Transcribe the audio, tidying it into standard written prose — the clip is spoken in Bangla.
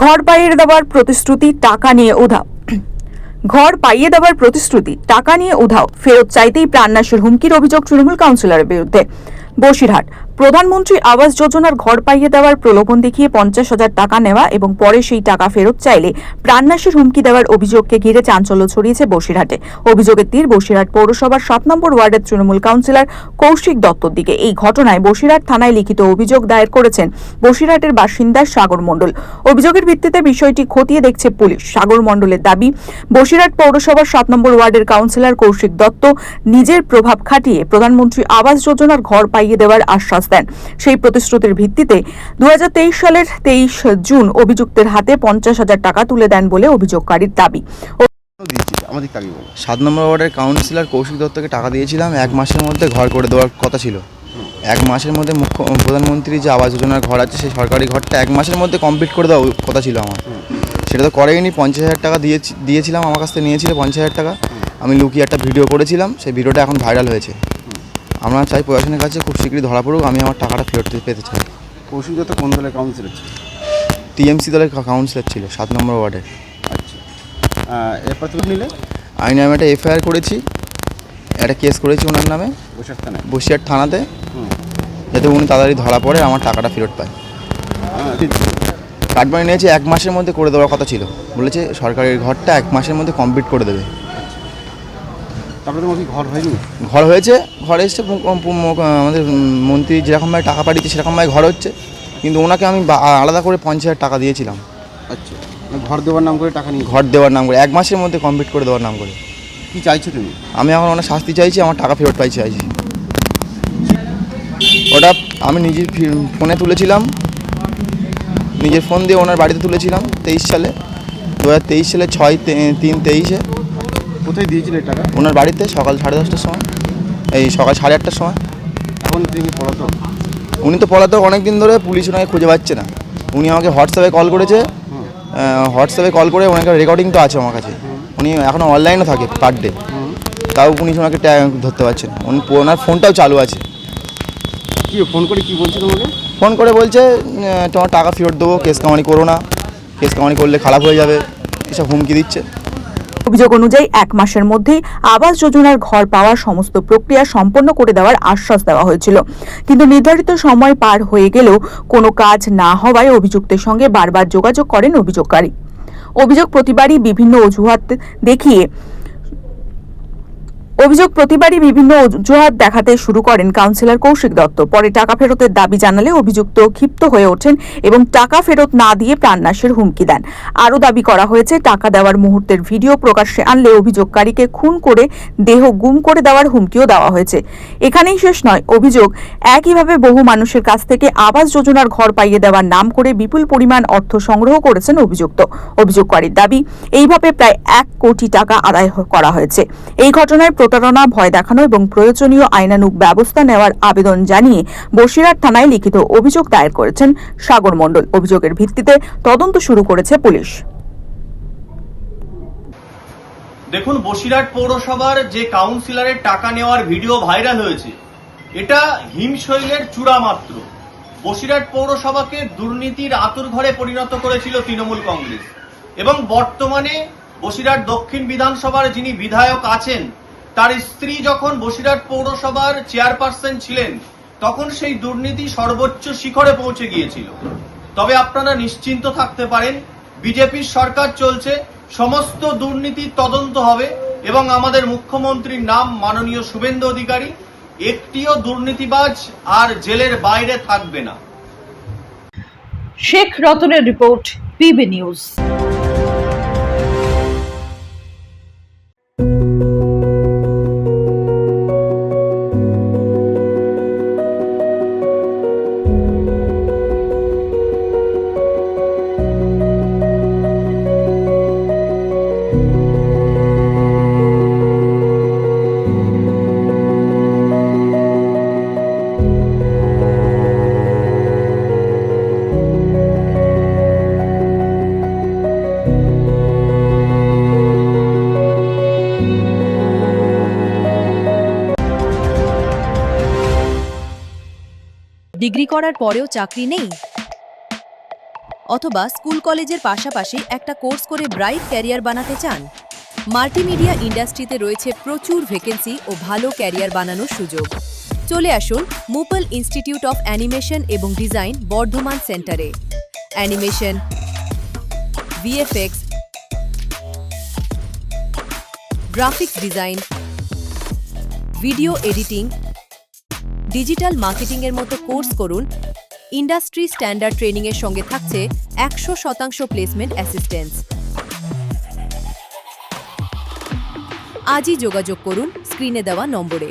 ঘর পাইয়ে দেওয়ার প্রতিশ্রুতি, টাকা নিয়ে উধাও। ঘর পাইয়ে দেওয়ার প্রতিশ্রুতি, টাকা নিয়ে উধাও। ফেরত চাইতেই প্রাণনাশের হুমকির অভিযোগ তৃণমূল কাউন্সিলরের বিরুদ্ধে। বসিরহাট। প্রধানমন্ত্রী আবাস যোজনার ঘর পাইয়ে দেওয়ার প্রলোভন দেখিয়ে 50,000 টাকা নেওয়া এবং পরে সেই টাকা ফেরত চাইলে প্রাণনাশের হুমকি দেওয়ার অভিযোগকে ঘিরে চাঞ্চল্য ছড়িয়েছে বসিরহাটে। অভিযোগের তীর বসিরহাট পৌরসভার 7 নম্বর ওয়ার্ডের তৃণমূল কাউন্সিলর কৌশিক দত্তর দিকে। এই ঘটনায় বসিরহাট থানায় লিখিত অভিযোগ দায়ের করেছেন বসিরহাটের বাসিন্দা সাগর মণ্ডল। অভিযোগের ভিত্তিতে বিষয়টি খতিয়ে দেখছে পুলিশ। সাগর মণ্ডলের দাবি, বসিরহাট পৌরসভার 7 নম্বর ওয়ার্ডের কাউন্সিলর কৌশিক দত্ত নিজের প্রভাব খাটিয়ে প্রধানমন্ত্রী আবাস যোজনার ঘর পাইয়ে দেওয়ার আশ্বাস দেন। সেই প্রতিশ্রুতির ভিত্তিতে 2023 সালের 23 জুন অভিযুক্তের হাতে 50,000 টাকা তুলে দেন বলে অভিযোগকারীর দাবি। 7 নম্বর ওয়ার্ডের কাউন্সিলর কৌশিক দত্তকে টাকা দিয়েছিলাম, 1 মাসের মধ্যে ঘর করে দেওয়ার কথা ছিল। 1 মাসের মধ্যে প্রধানমন্ত্রী যে আবাস যোজনার ঘর আছে সেই সরকারি ঘরটা 1 মাসের মধ্যে কমপ্লিট করে দেওয়ার কথা ছিল আমার। সেটা তো করেনি। 50,000 টাকা দিয়েছিলাম, আমার কাছ থেকে নিয়েছিল 50,000 টাকা। আমি লুকিয়ে একটা ভিডিও করেছিলাম, সেই ভিডিওটা এখন ভাইরাল হয়েছে। আমরা চাই প্রশাসনের কাছে খুব শীঘ্রই ধরা পড়ুক, আমি আমার টাকাটা ফেরত পেতে চাই। কৌশিক দত্ত কোন দলের কাউন্সিলর ছিল? টিএমসি দলের কাউন্সিলর ছিল 7 নম্বর ওয়ার্ডের। আচ্ছা, এরপর তুমি নিলে? আমি একটা এফআইআর করেছি, একটা কেস করেছি ওনার নামে বসিরহাট থানাতে, যাতে উনি তাড়াতাড়ি ধরা পড়ে আমার টাকাটা ফেরত পায়। কাটমানি নিয়েছে, 1 মাসের মধ্যে করে দেওয়ার কথা ছিল। বলেছে সরকারের ঘরটা 1 মাসের মধ্যে কমপ্লিট করে দেবে। তারপরে তোমার কি ঘর হয়নি? ঘর হয়েছে, ঘরে এসছে আমাদের মন্ত্রী যেরকমভাবে টাকা পাঠিয়েছে সেরকমভাবে ঘর হচ্ছে, কিন্তু ওনাকে আমি আলাদা করে 50,000 টাকা দিয়েছিলাম। আচ্ছা, ঘর দেওয়ার নাম করে টাকা নিয়ে? ঘর দেওয়ার নাম করে 1 মাসের মধ্যে কমপ্লিট করে দেওয়ার নাম করে। কী চাইছো তুমি? আমি এখন ওনার শাস্তি চাইছি, আমার টাকা ফেরত চাইছি। ওটা আমি নিজের ফোনে তুলেছিলাম, নিজের ফোন দিয়ে ওনার বাড়িতে তুলেছিলাম 23 সালে, 2023 সালে 6/3/23-এ। কোথায় দিয়েছিল এই টাকা? ওনার বাড়িতে সকাল 10:30টার সময়, এই সকাল 8:30টার সময়। এখন তিনি পলাতক? উনি তো পলাতক অনেক দিন ধরে, পুলিশ ওনাকে খুঁজে পাচ্ছে না। উনি আমাকে হোয়াটসঅ্যাপে কল করেছে, হোয়াটসঅ্যাপে কল করে ওনাকে রেকর্ডিং তো আছে আমার কাছে। উনি এখনও অনলাইনে থাকে পার ডে, তাও পুলিশ ওনাকে ধরতে পারছে না। ওনার ফোনটাও চালু আছে। কি ফোন করে কি বলছে তোমাকে? ফোন করে বলছে তোমার টাকা ফেরত দেবো, কেস কামানি করো না, কেস কামানি করলে খারাপ হয়ে যাবে, এসব হুমকি দিচ্ছে। অভিযোগ অনুযায়ী 1 মাসের মধ্যেই আবাস যোজনার ঘর পাওয়ার সমস্ত প্রক্রিয়া সম্পন্ন করে দেওয়ার আশ্বাস দেওয়া হয়েছিল, কিন্তু নির্ধারিত সময় পার হয়ে গেলেও কোনো কাজ না হওয়ায় অভিযুক্তের সঙ্গে বারবার যোগাযোগ করেন অভিযোগকারী। অভিযোগ প্রতিবারই বিভিন্ন অজুহাত দেখাতে শুরু করেন কাউন্সিলর কৌশিক দত্ত। পরে টাকা ফেরতের দাবি জানালে অভিযুক্ত ক্ষিপ্ত হয়ে ওঠেন এবং টাকা ফেরত না দিয়ে প্রাণনাশের হুমকি দেন। আরও দাবি করা হয়েছে, টাকা দেওয়ার মুহূর্তের ভিডিও প্রকাশ্যে আনলে অভিযোগকারীকে খুন করে দেহ গুম করে দেওয়ার হুমকিও দেওয়া হয়েছে। এখানেই শেষ নয়, অভিযোগ একইভাবে বহু মানুষের কাছ থেকে আবাস যোজনার ঘর পাইয়ে দেওয়ার নাম করে বিপুল পরিমাণ অর্থ সংগ্রহ করেছেন অভিযুক্ত। অভিযোগকারীর দাবি, এইভাবে প্রায় 1 কোটি টাকা আদায় করা হয়েছে। এই ঘটনায় প্রতারণা, ভয় দেখানো এবং প্রয়োজনীয় আইনানুগ ব্যবস্থা নেওয়ার আবেদন জানিয়ে বসিরহাট থানায় লিখিত অভিযোগ দায়ের করেছেন সাগর মণ্ডল। অভিযোগের ভিত্তিতে তদন্ত শুরু করেছে পুলিশ। দেখুন, বসিরহাট পৌরসভার যে কাউন্সিলরের টাকা নেওয়ার ভিডিও ভাইরাল হয়েছে, এটা হিমশৈলের চূড়া মাত্র। বসিরহাট পৌরসভাকে দুর্নীতির আঁতুড়ঘরে পরিণত করেছিল তৃণমূল কংগ্রেস, এবং বর্তমানে বসিরহাট দক্ষিণ বিধানসভার যিনি বিধায়ক আছেন, তার স্ত্রী যখন বসিরহাট পৌরসভার চেয়ারপারসন ছিলেন, তখন সেই দুর্নীতি সর্বোচ্চ শিখরে পৌঁছে গিয়েছিল। তবে আপনারা নিশ্চিন্ত থাকতে পারেন, বিজেপির সরকার চলছে, সমস্ত দুর্নীতির তদন্ত হবে এবং আমাদের মুখ্যমন্ত্রীর নাম মাননীয় শুভেন্দু অধিকারী। একটিও দুর্নীতিবাজ আর জেলের বাইরে থাকবে না। শেখ রতনের রিপোর্ট, পিবি নিউজ। ডিগ্রি করার পরেও চাকরি নেই? অথবা স্কুল কলেজের পাশাপাশি একটা কোর্স করে ব্রাইট ক্যারিয়ার বানাতে চান? মাল্টিমিডিয়া ইন্ডাস্ট্রিতে রয়েছে প্রচুর ভ্যাকেন্সি ও ভালো ক্যারিয়ার বানানোর সুযোগ। চলে আসুন মুপল ইনস্টিটিউট অফ অ্যানিমেশন এবং ডিজাইন বর্ধমান সেন্টারে। Animation, VFX, graphics design, video editing, digital মার্কেটিংয়ের মতো কোর্স করুন। ইন্ডাস্ট্রি স্ট্যান্ডার্ড ট্রেনিংয়ের সঙ্গে থাকছে 100% প্লেসমেন্ট অ্যাসিস্ট্যান্স। আজই যোগাযোগ করুন স্ক্রিনে দেওয়া নম্বরে।